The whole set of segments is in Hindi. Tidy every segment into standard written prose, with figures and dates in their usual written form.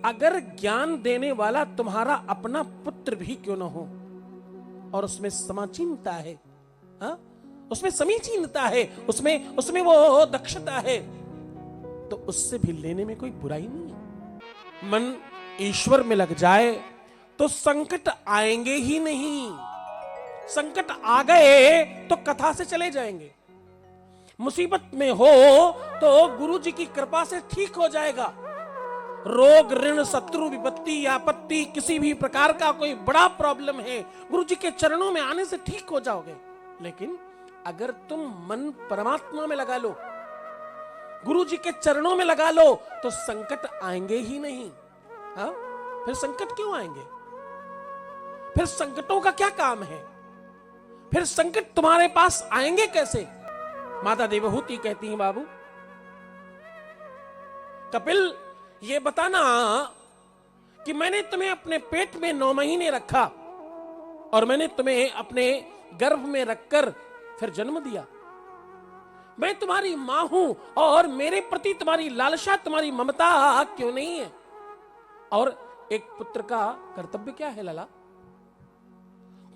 अगर ज्ञान देने वाला तुम्हारा अपना पुत्र भी क्यों न हो और उसमें समाचीनता है, हा? उसमें समीचीनता है, उसमें वो दक्षता है, तो उससे भी लेने में कोई बुराई नहीं है। मन ईश्वर में लग जाए तो संकट आएंगे ही नहीं। संकट आ गए तो कथा से चले जाएंगे। मुसीबत में हो तो गुरु जी की कृपा से ठीक हो जाएगा। रोग, ऋण, शत्रु, विपत्ति, आपत्ति, किसी भी प्रकार का कोई बड़ा प्रॉब्लम है, गुरु जी के चरणों में आने से ठीक हो जाओगे। लेकिन अगर तुम मन परमात्मा में लगा लो, गुरु जी के चरणों में लगा लो, तो संकट आएंगे ही नहीं। हा? फिर संकट क्यों आएंगे? फिर संकटों का क्या काम है? फिर संकट तुम्हारे पास आएंगे कैसे? माता देवहूति कहती हैं, बाबू कपिल, ये बताना कि मैंने तुम्हें अपने पेट में 9 महीने रखा और मैंने तुम्हें अपने गर्भ में रखकर फिर जन्म दिया। मैं तुम्हारी मां हूं और मेरे प्रति तुम्हारी लालसा, तुम्हारी ममता क्यों नहीं है? और एक पुत्र का कर्तव्य क्या है लाला?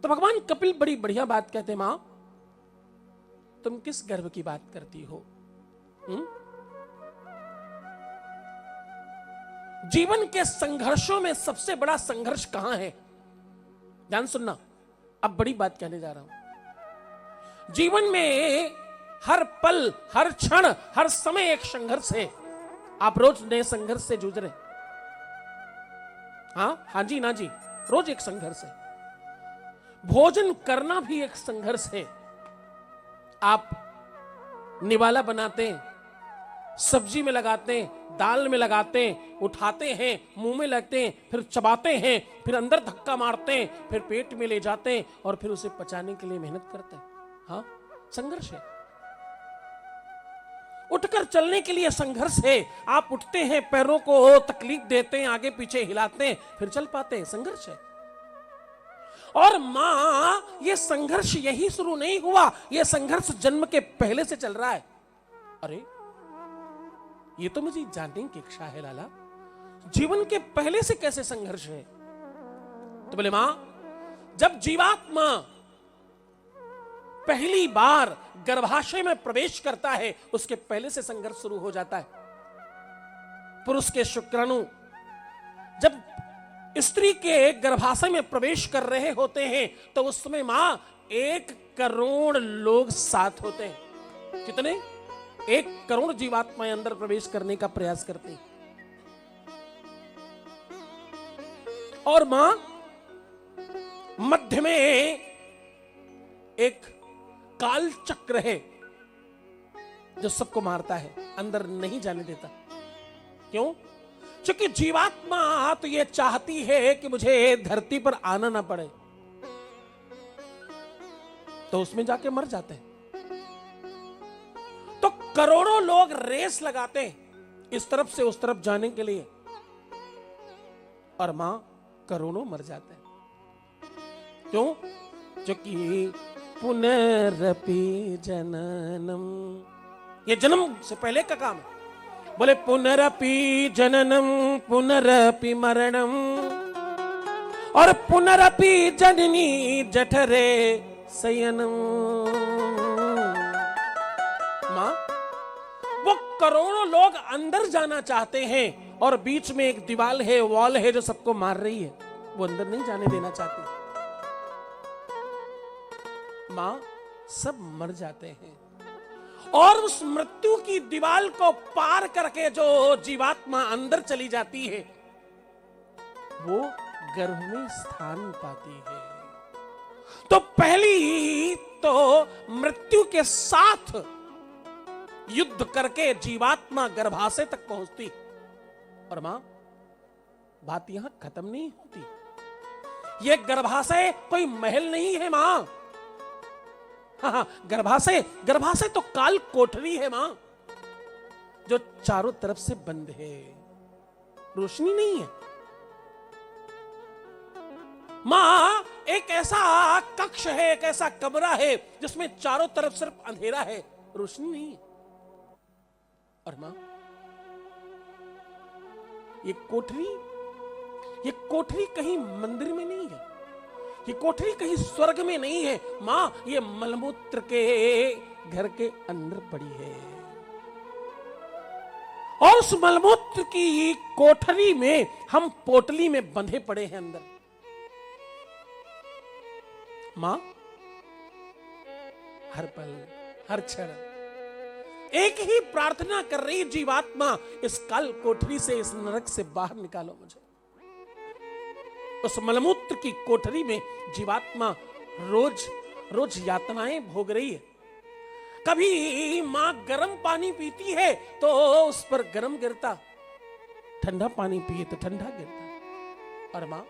तो भगवान कपिल बड़ी बढ़िया बात कहते, मां तुम किस गर्भ की बात करती हो? जीवन के संघर्षों में सबसे बड़ा संघर्ष कहां है? ध्यान सुनना, अब बड़ी बात कहने जा रहा हूं। जीवन में हर पल, हर क्षण, हर समय एक संघर्ष है। आप रोज नए संघर्ष से जूझ रहे? हाँ जी ना जी, रोज एक संघर्ष है। भोजन करना भी एक संघर्ष है। आप निवाला बनाते हैं, सब्जी में लगाते हैं, दाल में लगाते हैं, उठाते हैं, मुंह में लगते हैं, फिर चबाते हैं, फिर अंदर धक्का मारते हैं, फिर पेट में ले जाते हैं और फिर उसे पचाने के लिए मेहनत करते हैं। हाँ, संघर्ष है। उठकर चलने के लिए संघर्ष है। आप उठते हैं, पैरों को तकलीफ देते हैं, आगे पीछे हिलाते हैं, फिर चल पाते हैं, संघर्ष है। और मां, ये संघर्ष यही शुरू नहीं हुआ, ये संघर्ष जन्म के पहले से चल रहा है। अरे ये तो मुझे जानने की इच्छा है लाला, जीवन के पहले से कैसे संघर्ष है? तो बोले मां, जब जीवात्मा पहली बार गर्भाशय में प्रवेश करता है, उसके पहले से संघर्ष शुरू हो जाता है। पुरुष के शुक्राणु जब स्त्री के गर्भाशय में प्रवेश कर रहे होते हैं तो उस समय मां 1 करोड़ लोग साथ होते हैं। कितने? 1 करोड़ जीवात्माएं अंदर प्रवेश करने का प्रयास करती हैं। और मां मध्य में एक काल चक्र है जो सबको मारता है, अंदर नहीं जाने देता। क्यों? क्योंकि जीवात्मा तो ये चाहती है कि मुझे धरती पर आना ना पड़े, तो उसमें जाके मर जाते हैं। तो करोड़ों लोग रेस लगाते हैं इस तरफ से उस तरफ जाने के लिए, और मां करोड़ों मर जाते हैं। क्यों? क्योंकि पुनरपि जननम, ये जन्म से पहले का काम है। बोले पुनरपि जननम पुनरपि मरणम और पुनरपि जननी जठरे शयनम। मां, वो करोड़ों लोग अंदर जाना चाहते हैं और बीच में एक दीवार है, वॉल है जो सबको मार रही है, वो अंदर नहीं जाने देना चाहती। मां, सब मर जाते हैं और उस मृत्यु की दीवार को पार करके जो जीवात्मा अंदर चली जाती है वो गर्भ में स्थान पाती है। तो पहली तो मृत्यु के साथ युद्ध करके जीवात्मा गर्भाशय तक पहुंचती। और मां, बात यहां खत्म नहीं होती। यह गर्भाशय कोई महल नहीं है मां। हाँ, गर्भाशय तो काल कोठरी है मां, जो चारों तरफ से बंद है, रोशनी नहीं है। मां एक ऐसा कक्ष है, एक ऐसा कमरा है जिसमें चारों तरफ सिर्फ अंधेरा है, रोशनी नहीं है। और मां, ये कोठरी ये कोठरी कहीं मंदिर में नहीं है, ये कोठरी कहीं स्वर्ग में नहीं है मां, ये मलमूत्र के घर के अंदर पड़ी है। और उस मलमूत्र की कोठरी में हम पोटली में बंधे पड़े हैं अंदर। मां हर पल हर क्षण एक ही प्रार्थना कर रही जीवात्मा, इस काल कोठरी से, इस नरक से बाहर निकालो मुझे। उस मलमूत्र की कोठरी में जीवात्मा रोज रोज यातनाएं भोग रही है। कभी मां गर्म पानी पीती है तो उस पर गर्म गिरता, ठंडा पानी पिए तो ठंडा गिरता। और मां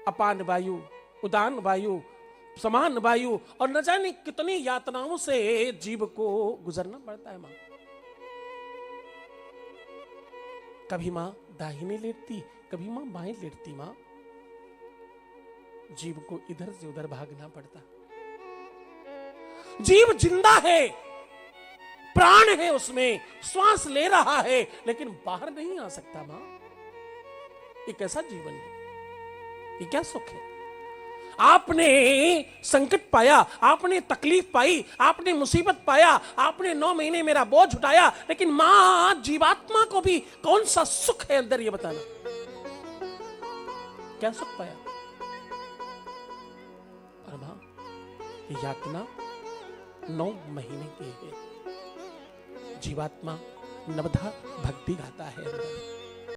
अपान वायु, उदान वायु, समान वायु और न जाने कितनी यातनाओं से जीव को गुजरना पड़ता है। मां कभी मां दाहिने लेटती, कभी मां बाएं लेटती। मां जीव को इधर से उधर भागना पड़ता। जीव जिंदा है, प्राण है उसमें, श्वास ले रहा है, लेकिन बाहर नहीं आ सकता। मां ये कैसा जीवन है, ये क्या सुख है? आपने संकट पाया, आपने तकलीफ पाई, आपने मुसीबत पाया, आपने 9 महीने मेरा बोझ उठाया, लेकिन मां जीवात्मा को भी कौन सा सुख है अंदर, ये बताना। क्या सुख पाया? और मां ये यातना 9 महीने की है। जीवात्मा नवधा भक्ति गाता है अंदर।